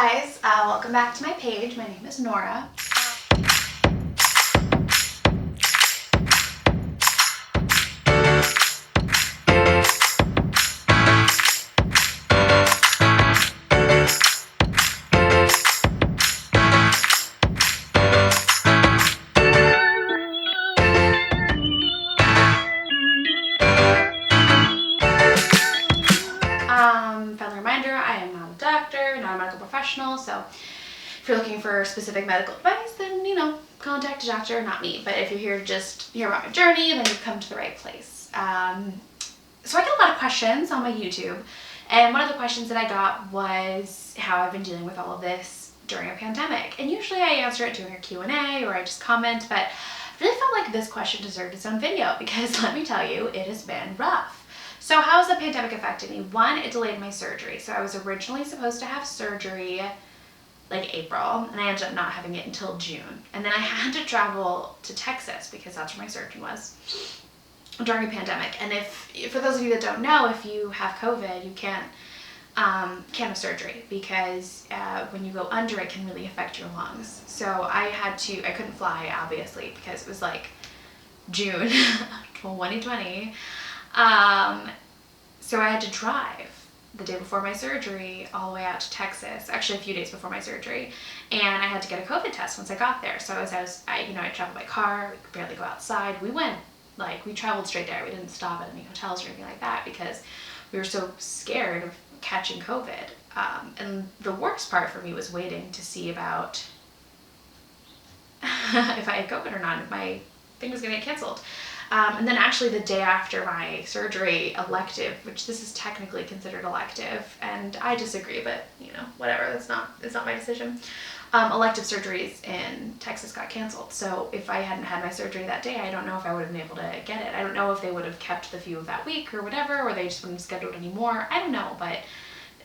guys, welcome back to my page. My name is Noura. Friendly reminder, I am not a doctor, not a medical professional, so if you're looking for specific medical advice, then, contact a doctor, not me. But if you're here to just hear about my journey, then you've come to the right place. So I get a lot of questions on my YouTube, and one of the questions that I got was how I've been dealing with all of this during a pandemic. And usually I answer it during a Q&A or I just comment, but I really felt like this question deserved its own video because let me tell you, it has been rough. So how has the pandemic affected me? One, it delayed my surgery. So I was originally supposed to have surgery like April, and I ended up not having it until June. And then I had to travel to Texas because that's where my surgeon was during a pandemic. And for those of you that don't know, if you have COVID, you can't have surgery because when you go under, it can really affect your lungs. So I couldn't fly, obviously, because it was like June 2020. So I had to drive the day before my surgery all the way out to Texas, actually a few days before my surgery, and I had to get a COVID test once I got there. So I traveled by car, we could barely go outside. We traveled straight there. We didn't stop at any hotels or anything like that because we were so scared of catching COVID. And the worst part for me was waiting to see about if I had COVID or not, if my thing was gonna get canceled. And then actually the day after my surgery, elective, which this is technically considered elective, and I disagree, but whatever, it's not my decision. Elective surgeries in Texas got canceled. So if I hadn't had my surgery that day, I don't know if I would have been able to get it. I don't know if they would have kept the few of that week or whatever, or they just wouldn't have scheduled any more. I don't know, but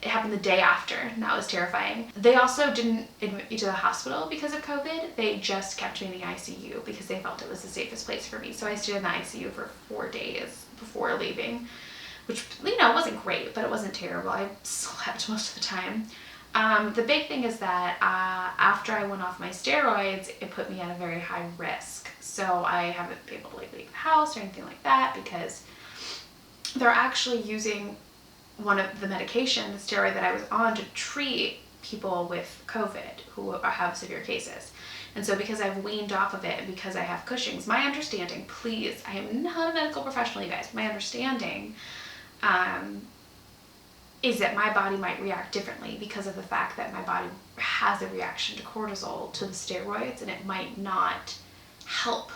it happened the day after, and that was terrifying. They also didn't admit me to the hospital because of COVID. They just kept me in the ICU because they felt it was the safest place for me. So I stayed in the ICU for 4 days before leaving, which, wasn't great, but it wasn't terrible. I slept most of the time. The big thing is that after I went off my steroids, it put me at a very high risk. So I haven't been able to leave the house or anything like that because they're actually using one of the medication, the steroid that I was on, to treat people with COVID who have severe cases. And so because I've weaned off of it and because I have Cushings, my understanding, please, I am not a medical professional, you guys, my understanding is that my body might react differently because of the fact that my body has a reaction to cortisol, to the steroids, and it might not help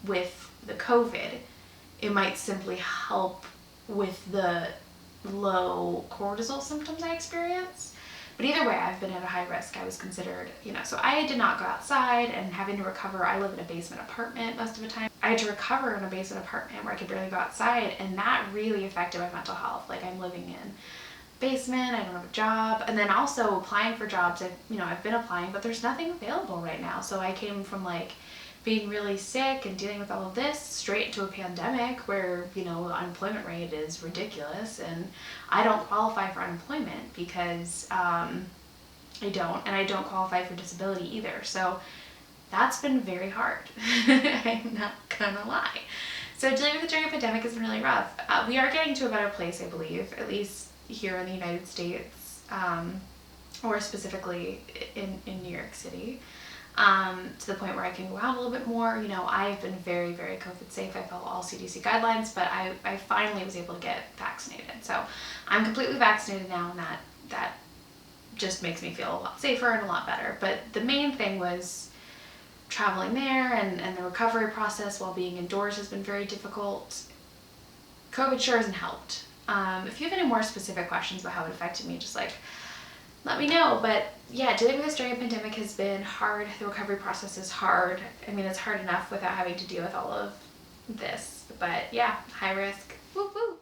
with the COVID. It might simply help with the low cortisol symptoms I experience. But either way, I've been at a high risk. I was considered, so I did not go outside and having to recover. I live in a basement apartment most of the time. I had to recover in a basement apartment where I could barely go outside, and that really affected my mental health. Like, I'm living in basement, I don't have a job, and then also applying for jobs. I've been applying, but there's nothing available right now. So I came from being really sick and dealing with all of this straight into a pandemic where, the unemployment rate is ridiculous, and I don't qualify for unemployment because I don't qualify for disability either. So that's been very hard. I'm not gonna lie. So dealing with it during a pandemic has been really rough. We are getting to a better place, I believe, at least here in the United States, or specifically in New York City. To the point where I can go out a little bit more. I've been very, very COVID safe. I follow all CDC guidelines, but I finally was able to get vaccinated. So I'm completely vaccinated now, and that just makes me feel a lot safer and a lot better. But the main thing was traveling there, and the recovery process while being indoors has been very difficult. COVID sure hasn't helped. If you have any more specific questions about how it affected me, just let me know. But yeah, dealing with this during a pandemic has been hard. The recovery process is hard. I mean, it's hard enough without having to deal with all of this. But yeah, high risk. Woo woo.